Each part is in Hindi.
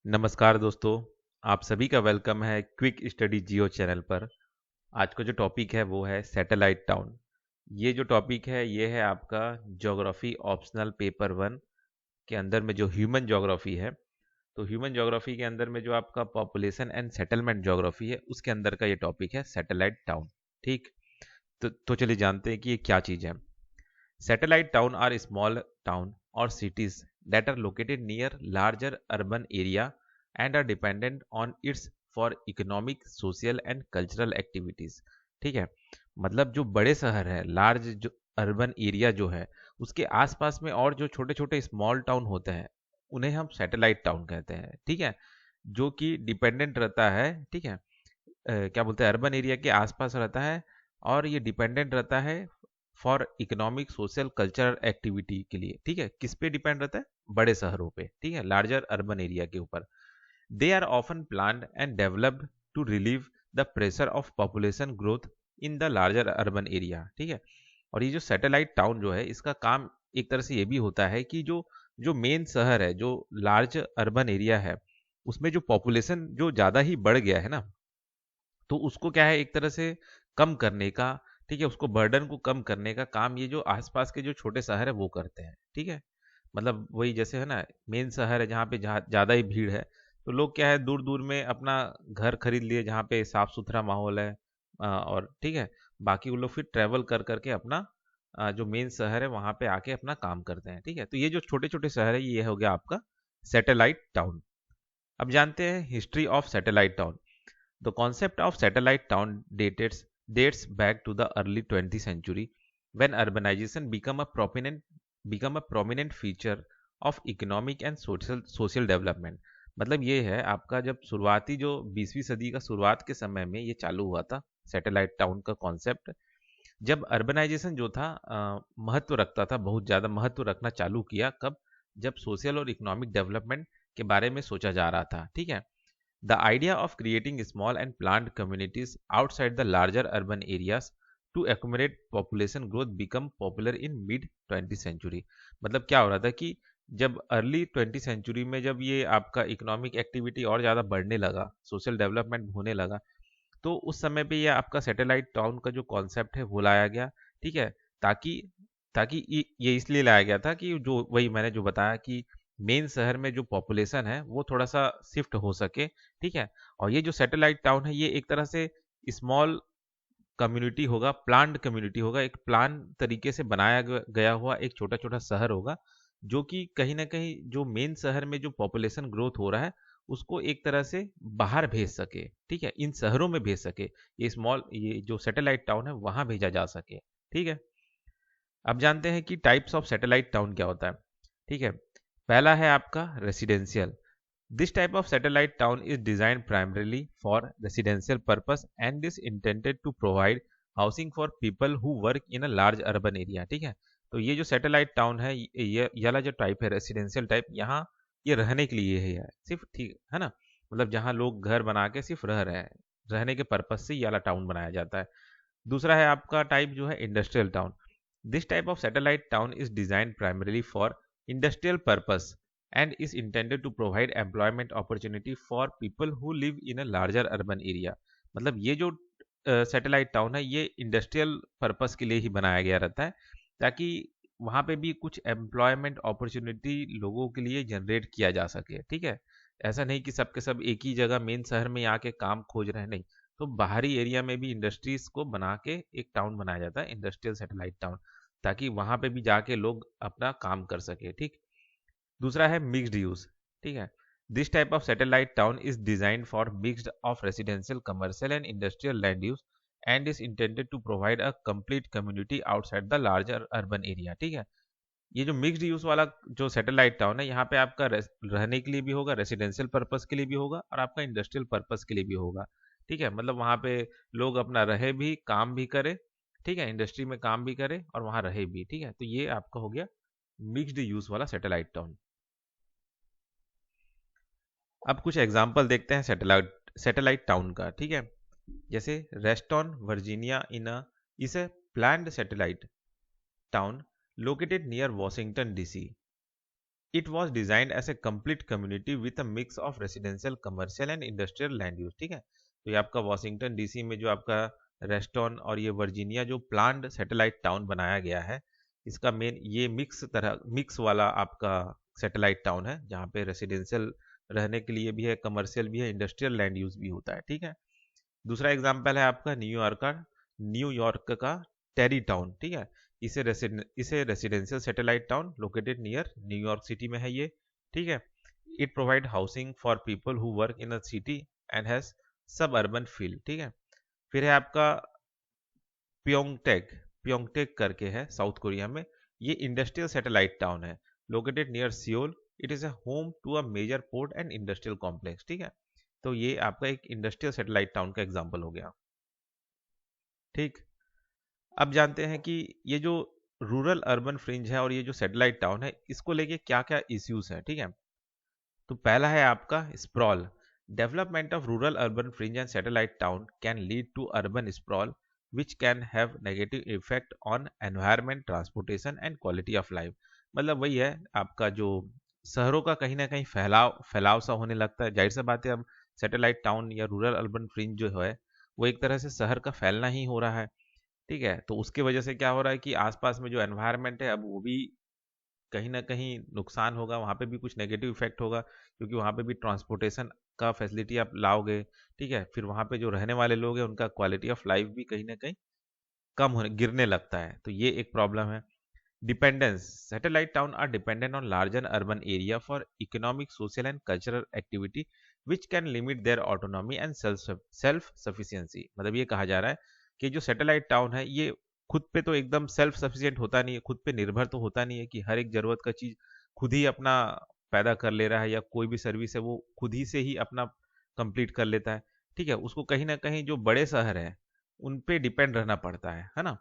नमस्कार दोस्तों। आप सभी का वेलकम है क्विक स्टडी जियो चैनल पर। आज का जो टॉपिक है वो है सैटेलाइट टाउन। ये जो टॉपिक है ये है आपका ज्योग्राफी ऑप्शनल पेपर 1 के अंदर में जो ह्यूमन ज्योग्राफी है। तो ह्यूमन ज्योग्राफी के अंदर में जो आपका पॉपुलेशन एंड सेटलमेंट ज्योग्राफी है उसके अंदर का ये टॉपिक है सैटेलाइट टाउन। ठीक। तो चलिए जानते हैं कि ये क्या चीज़ है। Satellite town are small town or cities that are located near larger urban area and are dependent on its for economic, social and cultural activities। ठीक है। मतलब जो बड़े शहर है, लार्ज जो अर्बन एरिया जो है उसके आसपास में और जो छोटे छोटे स्मॉल टाउन होते हैं उन्हें हम सैटेलाइट टाउन कहते हैं। ठीक है। जो कि डिपेंडेंट रहता है। ठीक है। क्या बोलते हैं, अर्बन एरिया के आसपास रहता है और ये डिपेंडेंट रहता है for economic, social, cultural activity के लिए। ठीक है। किस पे डिपेंड रहता है? बड़े शहरों पे। ठीक है, लार्जर अर्बन एरिया के ऊपर। They are often planned and developed to relieve the pressure of population growth in the larger urban area. ठीक है। और ये जो सैटेलाइट टाउन जो है इसका काम एक तरह से ये भी होता है कि जो जो मेन शहर है, जो लार्ज अर्बन एरिया है, उसमें जो पॉपुलेशन जो ज़्यादा ही बढ़ गया है ना, तो उसको क्या है एक तरह से कम करने का। ठीक है, उसको बर्डन को कम करने का काम ये जो आसपास के जो छोटे शहर है वो करते हैं। ठीक है। मतलब वही जैसे है ना, मेन शहर है जहाँ पे ज़्यादा ही भीड़ है, तो लोग क्या है दूर दूर में अपना घर खरीद लिए जहाँ पे साफ सुथरा माहौल है। और ठीक है, बाकी वो लोग फिर ट्रैवल कर करके अपना जो मेन शहर है वहाँ पे आके अपना काम करते हैं। ठीक है। तो ये जो छोटे छोटे शहर है ये हो गया आपका सैटेलाइट टाउन। अब जानते हैं history of satellite town. The concept of satellite town dates back to the early 20th century when urbanization become a prominent feature of economic and social development। मतलब ये है आपका जब शुरुआती जो 20वीं सदी का शुरुआत के समय में ये चालू हुआ था सैटेलाइट टाउन का कॉन्सेप्ट। जब अर्बनाइजेशन जो था महत्व रखता था, बहुत ज़्यादा महत्व रखना चालू किया। कब? जब सोशल और इकोनॉमिक डेवलपमेंट के बारे में सोचा जा रहा था। ठीक है। The idea of creating small and planned communities outside the larger urban areas to accommodate population growth become popular in mid 20th century। मतलब क्या हो रहा था कि जब अर्ली 20th सेंचुरी में जब ये आपका इकोनॉमिक एक्टिविटी और ज़्यादा बढ़ने लगा, सोशल डेवलपमेंट होने लगा, तो उस समय पे ये आपका सैटेलाइट टाउन का जो कॉन्सेप्ट है वो लाया गया। ठीक है। ताकि ताकि ये इसलिए लाया गया था कि जो वही मैंने जो बताया कि मेन शहर में जो पॉपुलेशन है वो थोड़ा सा शिफ्ट हो सके। ठीक है। और ये जो सैटेलाइट टाउन है ये एक तरह से स्मॉल कम्युनिटी होगा, प्लान्ड कम्युनिटी होगा, एक प्लान तरीके से बनाया गया हुआ एक छोटा छोटा शहर होगा, जो कि कहीं ना कहीं जो मेन शहर में जो पॉपुलेशन ग्रोथ हो रहा है उसको एक तरह से बाहर भेज सके। ठीक है, इन शहरों में भेज सके, ये जो सैटेलाइट टाउन है वहां भेजा जा सके। ठीक है। अब जानते हैं कि टाइप्स ऑफ सैटेलाइट टाउन क्या होता है। ठीक है। पहला है आपका residential. This type of satellite town is designed primarily for residential purpose and is intended to provide housing for people who work in a large urban area. ठीक है। तो ये जो सैटेलाइट टाउन है, ये वाला जो टाइप है रेसिडेंशियल टाइप, यहाँ ये रहने के लिए ही है सिर्फ। ठीक है ना, मतलब जहाँ लोग घर बना के सिर्फ रह रहे हैं, रहने के पर्पज से ये वाला टाउन बनाया जाता है। दूसरा है आपका टाइप जो है industrial town. This type of satellite town is designed primarily for industrial purpose and is intended to provide employment opportunity for people who live in a larger urban area। मतलब ये जो सैटेलाइट टाउन है ये इंडस्ट्रियल पर्पस के लिए ही बनाया गया रहता है, ताकि वहाँ पे भी कुछ एम्प्लॉयमेंट अपॉर्चुनिटी लोगों के लिए जनरेट किया जा सके। ठीक है। ऐसा नहीं कि सबके सब एक ही जगह मेन शहर में आके काम खोज रहे हैं, नहीं। तो बाहरी एरिया में भी इंडस्ट्रीज को बना के एक टाउन बनाया जाता है, इंडस्ट्रियल सैटेलाइट टाउन, ताकि वहाँ पे भी जाके लोग अपना काम कर सके। ठीक। दूसरा है मिक्स्ड यूज। ठीक है। This type of satellite town is designed for mixed of residential, commercial and industrial land use and is intended to provide a complete community outside the larger urban area. ठीक है। ये जो मिक्स्ड यूज वाला जो सैटेलाइट टाउन है यहाँ पे आपका रहने के लिए भी होगा, रेसिडेंशियल पर्पस के लिए भी होगा और आपका इंडस्ट्रियल पर्पस के लिए भी होगा। ठीक है। मतलब वहाँ पे लोग अपना रहे भी, काम भी करे। ठीक है, इंडस्ट्री में काम भी करे और वहाँ रहे भी। ठीक है। तो ये आपका हो गया मिक्स्ड यूज वाला सैटेलाइट टाउन। अब कुछ एग्जाम्पल देखते हैं सैटेलाइट टाउन का। ठीक है। जैसे Reston Virginia in a is a planned satellite town located near Washington DC. It was designed as a complete community with a mix of residential, commercial and industrial land use. ठीक है, तो ये आपका वॉशिंगटन डीसी में जो आपका रेस्टोन और ये वर्जीनिया जो प्लान्ड सैटेलाइट टाउन बनाया गया है, इसका मेन ये मिक्स वाला आपका सैटेलाइट टाउन है, जहाँ पे रेसिडेंशियल रहने के लिए भी है, कमर्शियल भी है, इंडस्ट्रियल लैंड यूज भी होता है। ठीक है, दूसरा एग्जाम्पल है आपका न्यूयॉर्क का टेरी टाउन। ठीक है, इसे residential satellite town located near New York city में है ये। ठीक है, it provide housing for people who work in a city and has सब अर्बन फील। ठीक है, फिर है आपका प्योंगटेक प्योंगटेक करके है साउथ कोरिया में, ये इंडस्ट्रियल सैटेलाइट टाउन है located near Seoul. It is a home to a major port and industrial complex. ठीक है, तो ये आपका एक इंडस्ट्रियल सैटेलाइट टाउन का एग्जांपल हो गया। ठीक, अब जानते हैं कि ये जो रूरल अर्बन फ्रिंज है और ये जो सैटेलाइट टाउन है, इसको लेके क्या क्या इश्यूज है। ठीक है, तो पहला है आपका sprawl. Development of rural urban fringe and satellite town can lead to urban sprawl which can have negative effect on environment, transportation and quality of life. मतलब वही है आपका जो शहरों का कहीं ना कहीं फैलाव फैलाव सा होने लगता है। जाहिर सा बात है, अब सैटेलाइट टाउन या रूरल अर्बन फ्रिंज जो है वो एक तरह से शहर का फैलना ही हो रहा है। ठीक है, तो उसकी वजह से क्या हो रहा है कि आसपास में जो एनवायरनमेंट है अब वो भी कहीं ना कहीं नुकसान होगा, वहाँ पे भी कुछ नेगेटिव इफेक्ट होगा, क्योंकि वहाँ पे भी ट्रांसपोर्टेशन का फैसिलिटी आप लाओगे। ठीक है, फिर वहाँ पे जो रहने वाले लोग हैं उनका क्वालिटी ऑफ लाइफ भी कहीं ना कहीं कम होने गिरने लगता है, तो ये एक प्रॉब्लम है। Dependence, satellite town are dependent on larger urban area for economic, social and cultural activity which can limit their autonomy and self sufficiency. मतलब ये कहा जा रहा है कि जो सैटेलाइट टाउन है ये खुद पे तो एकदम सेल्फ सफिशिएंट होता नहीं है, खुद पे निर्भर तो होता नहीं है कि हर एक जरूरत का चीज खुद ही अपना पैदा कर ले रहा है, या कोई भी सर्विस है वो खुद ही से ही अपना कंप्लीट कर लेता है। ठीक है, उसको कहीं ना कहीं जो बड़े शहर है उन पे डिपेंड रहना पड़ता है ना,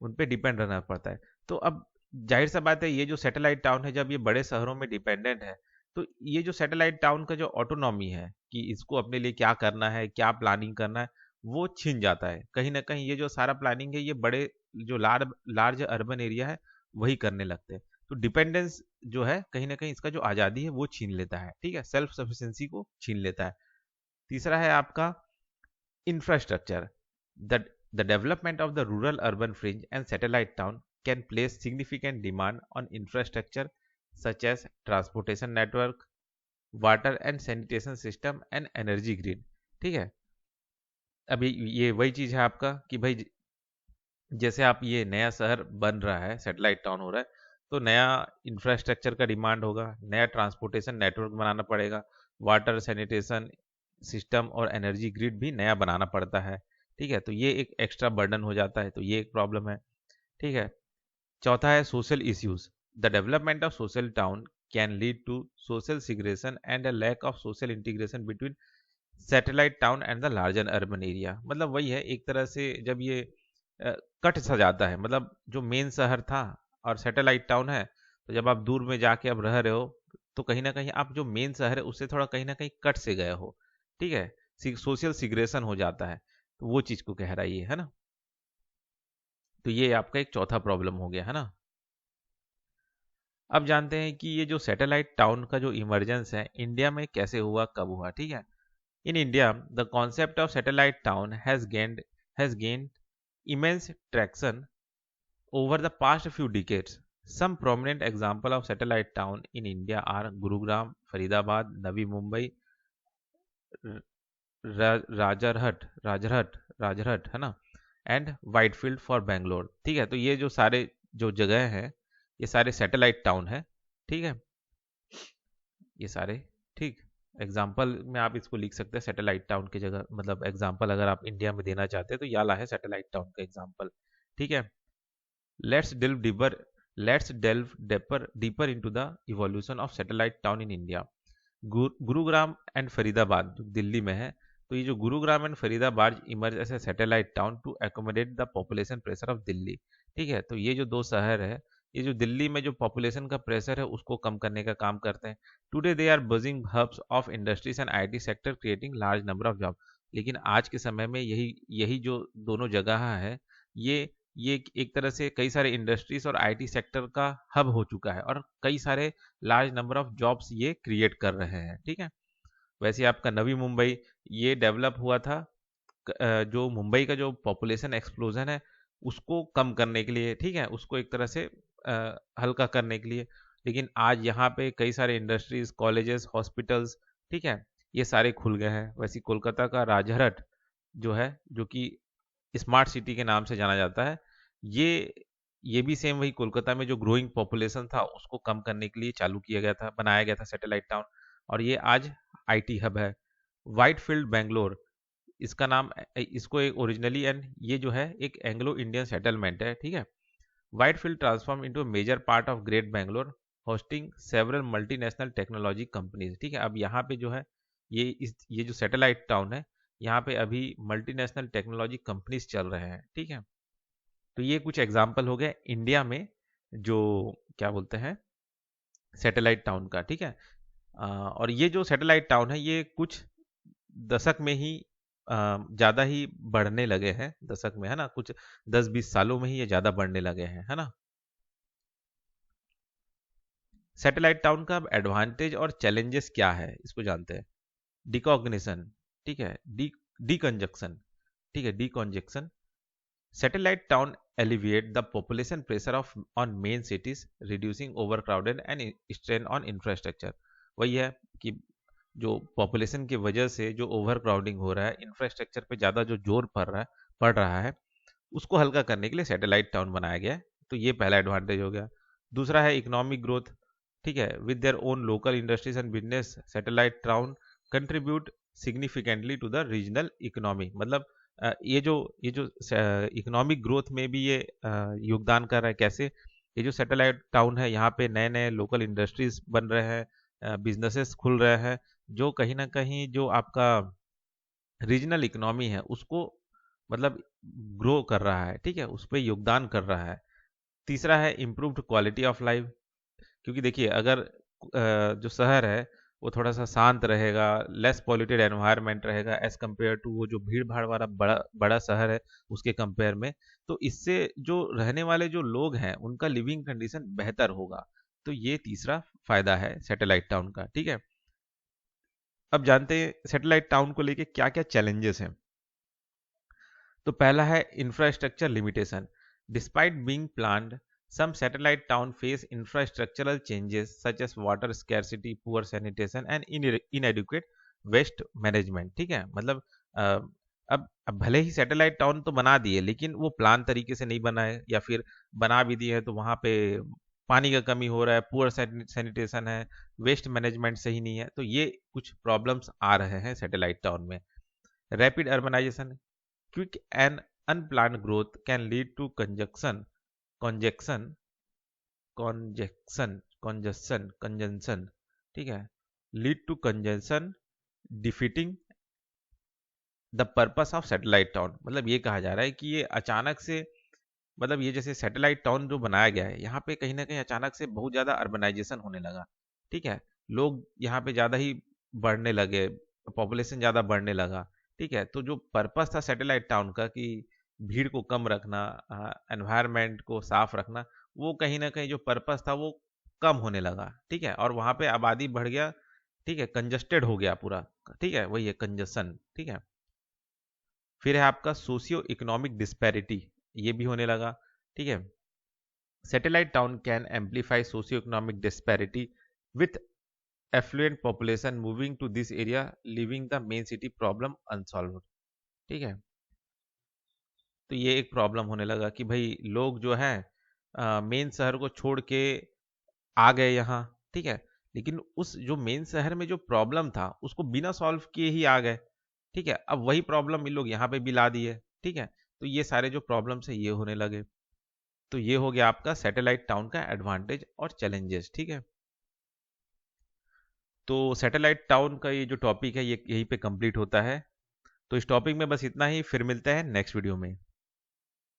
उन पे डिपेंड रहना पड़ता है। तो अब जाहिर सा बात है, ये जो सैटेलाइट टाउन है जब ये बड़े शहरों में डिपेंडेंट है, तो ये जो सैटेलाइट टाउन का जो ऑटोनॉमी है कि इसको अपने लिए क्या करना है, क्या प्लानिंग करना है, वो छिन जाता है। कहीं ना कहीं ये जो सारा प्लानिंग है ये बड़े जो लार्ज अर्बन एरिया है वही करने लगते हैं। तो डिपेंडेंस जो है कहीं ना कहीं इसका जो आज़ादी है वो छीन लेता है। ठीक है, सेल्फ सफिशिएंसी को छीन लेता है। तीसरा है आपका infrastructure. The development of the rural urban fringe and satellite town can place significant demand on infrastructure such as transportation network, water and sanitation system and energy grid। ठीक है, अभी ये वही चीज है आपका कि भाई जैसे आप ये नया शहर बन रहा है, सैटेलाइट टाउन हो रहा है, तो नया इंफ्रास्ट्रक्चर का डिमांड होगा, नया ट्रांसपोर्टेशन नेटवर्क बनाना पड़ेगा, वाटर सैनिटेशन सिस्टम और एनर्जी ग्रिड भी नया बनाना पड़ता है। ठीक है, तो ये एक एक्स्ट्रा बर्डन हो जाता है, तो ये एक प्रॉब्लम है। ठीक है, चौथा है social issues. The development of social town can lead to social segregation and a lack of social integration between satellite town and the larger urban area. मतलब वही है, एक तरह से जब ये कट सा जाता है, मतलब जो मेन शहर था और सैटेलाइट टाउन है, तो जब आप दूर में जाके अब रह रहे हो तो कहीं ना कहीं आप जो मेन शहर है उससे थोड़ा कहीं ना कहीं कट से गए हो। ठीक है, सोशल सिग्रेशन हो जाता है, तो वो चीज को कह रहा है ये, है ना। तो ये आपका एक चौथा प्रॉब्लम हो गया, है ना। अब जानते हैं कि ये जो सैटेलाइट टाउन का जो इमरजेंस है इंडिया में कैसे हुआ, कब हुआ। ठीक है, in India the concept of satellite town has gained immense traction over the past few decades. Some prominent example of satellite town in India are Gurugram, Faridabad, Navi Mumbai, राजरहट है ना, एंड वाइटफील्ड फॉर बेंगलोर। ठीक है, तो ये जो सारे जो जगह हैं ये सारे सैटेलाइट टाउन है। ठीक है, ये सारे, ठीक, एग्जाम्पल में आप इसको लिख सकते हैं सैटेलाइट टाउन की जगह, मतलब एग्जाम्पल अगर आप इंडिया में देना चाहते हैं तो याला है सैटेलाइट टाउन का एग्जाम्पल। ठीक है, let's delve deeper let's delve deeper into the evolution of satellite town in India। Gurugram and Faridabad जो दिल्ली में है, तो ये जो Gurugram and Faridabad emerge as a satellite town to accommodate the population pressure of Delhi. ठीक है, तो ये जो दो शहर है, ये जो दिल्ली में जो पॉपुलेशन का प्रेशर है उसको कम करने का काम करते हैं। Today they are buzzing hubs of industries and IT sector creating large number of job. लेकिन आज के समय में यही यही जो दोनों जगह है ये ये एक तरह से कई सारे इंडस्ट्रीज और आईटी सेक्टर का हब हो चुका है और कई सारे लार्ज नंबर ऑफ जॉब्स ये क्रिएट कर रहे हैं। ठीक है, वैसे आपका नवी मुंबई ये डेवलप हुआ था जो मुंबई का जो पॉपुलेशन एक्सप्लोजन है उसको कम करने के लिए, ठीक है, उसको एक तरह से हल्का करने के लिए। लेकिन आज यहाँ पे कई सारे इंडस्ट्रीज, कॉलेजेस, हॉस्पिटल्स, ठीक है, ये सारे खुल गए हैं। वैसे कोलकाता का राजहट जो है, जो कि स्मार्ट सिटी के नाम से जाना जाता है, ये भी सेम वही कोलकाता में जो ग्रोइंग पॉपुलेशन था उसको कम करने के लिए चालू किया गया था, बनाया गया था सैटेलाइट टाउन, और ये आज आईटी हब है। वाइटफील्ड बेंगलोर इसका नाम, इसको एक ओरिजिनली, एंड ये जो है एक एंग्लो इंडियन सेटलमेंट है। ठीक है, Whitefield transform into major part of great Bangalore hosting several multinational technology companies. ठीक है, अब यहाँ पे जो है ये जो सैटेलाइट टाउन है, यहाँ पे अभी मल्टीनेशनल टेक्नोलॉजी कंपनीज चल रहे हैं। ठीक है, तो ये कुछ एग्जाम्पल हो गए इंडिया में जो क्या बोलते हैं सैटेलाइट टाउन का। ठीक है, और ये जो सैटेलाइट टाउन है ये कुछ दशक में ही ज़्यादा ही बढ़ने लगे हैं, दशक में, है ना, कुछ 10-20 सालों में ही ये ज़्यादा बढ़ने लगे हैं, है ना। सैटेलाइट टाउन का एडवांटेज और चैलेंजेस क्या है इसको जानते हैं। डिकॉग्निशन, ठीक है, डीकंजक्शन, ठीक है, डीकंजक्शन। Satellite town alleviate the population pressure of on main cities, reducing overcrowded and strain on infrastructure। वही है कि जो पॉपुलेशन की वजह से जो ओवर क्राउडिंग हो रहा है, इंफ्रास्ट्रक्चर पे ज़्यादा जो जोर पड़ रहा है, उसको हल्का करने के लिए सैटेलाइट टाउन बनाया गया है। तो ये पहला एडवांटेज हो गया। दूसरा है इकोनॉमिक ग्रोथ। ठीक है, with their own local industries and business, satellite town contribute significantly to the regional economy. मतलब ये जो इकोनॉमिक ग्रोथ में भी ये योगदान कर रहा है। कैसे? ये जो सैटेलाइट टाउन है, यहाँ पे नए नए लोकल इंडस्ट्रीज बन रहे हैं, बिजनेसेस खुल रहे हैं, जो कहीं ना कहीं जो आपका रीजनल इकोनॉमी है उसको मतलब ग्रो कर रहा है। ठीक है, उस पर योगदान कर रहा है। तीसरा है इम्प्रूव्ड क्वालिटी ऑफ लाइफ। क्योंकि देखिए, अगर जो शहर है वो थोड़ा सा शांत रहेगा, लेस पॉल्यूटेड एनवायरनमेंट रहेगा एज कम्पेयर टू वो जो भीड़ भाड़ वाला बड़ा बड़ा शहर है उसके कंपेयर में, तो इससे जो रहने वाले जो लोग हैं उनका लिविंग कंडीशन बेहतर होगा। तो ये तीसरा फायदा है सैटेलाइट टाउन का। ठीक है, अब जानते हैं सैटेलाइट टाउन को लेके क्या क्या चैलेंजेस हैं। तो पहला है infrastructure limitation. Despite being planned, some satellite town face infrastructural changes such as water scarcity, poor sanitation and inadequate waste management। ठीक है, मतलब अ, अब भले ही सैटेलाइट टाउन तो बना दिए, लेकिन वो प्लान तरीके से नहीं बना है, या फिर बना भी दिए हैं तो वहाँ पे पानी का कमी हो रहा है, पुअर सैनिटेशन है, वेस्ट मैनेजमेंट सही नहीं है। तो ये कुछ प्रॉब्लम्स आ रहे हैं सैटेलाइट टाउन में। Rapid urbanisation, quick and unplanned growth can lead to congestion congestion, ठीक है, lead to conjunction defeating the purpose of satellite town. मतलब ये कहा जा रहा है कि ये अचानक से, मतलब ये जैसे सैटेलाइट टाउन जो बनाया गया है यहाँ पे कहीं ना कहीं अचानक से बहुत ज़्यादा अर्बनाइजेशन होने लगा। ठीक है, लोग यहाँ पे ज़्यादा ही बढ़ने लगे, पॉपुलेशन ज़्यादा बढ़ने लगा। ठीक है, तो जो पर्पस था सैटेलाइट टाउन का कि भीड़ को कम रखना, एनवायरनमेंट को साफ रखना, वो कहीं ना कहीं जो पर्पस था वो कम होने लगा। ठीक है, और वहाँ पे आबादी बढ़ गया। ठीक है, कंजस्टेड हो गया पूरा। ठीक है, वही है कंजस्शन। ठीक है, फिर है आपका सोशियो इकोनॉमिक डिस्पैरिटी, ये भी होने लगा। ठीक है, satellite town can amplify socio economic disparity with affluent population moving to this area, leaving the main city problem unsolved. ठीक है, तो ये एक प्रॉब्लम होने लगा कि भाई लोग जो है मेन शहर को छोड़ के आ गए यहाँ। ठीक है, लेकिन उस जो मेन शहर में जो प्रॉब्लम था उसको बिना सॉल्व किए ही आ गए। ठीक है, अब वही प्रॉब्लम इन लोग यहाँ पे भी ला दिए। ठीक है, तो ये सारे जो प्रॉब्लम्स है ये होने लगे। तो ये हो गया आपका सैटेलाइट टाउन का एडवांटेज और चैलेंजेस। ठीक है, तो सैटेलाइट टाउन का ये जो टॉपिक है ये यहीं पे कंप्लीट होता है। तो इस टॉपिक में बस इतना ही, फिर मिलते हैं नेक्स्ट वीडियो में।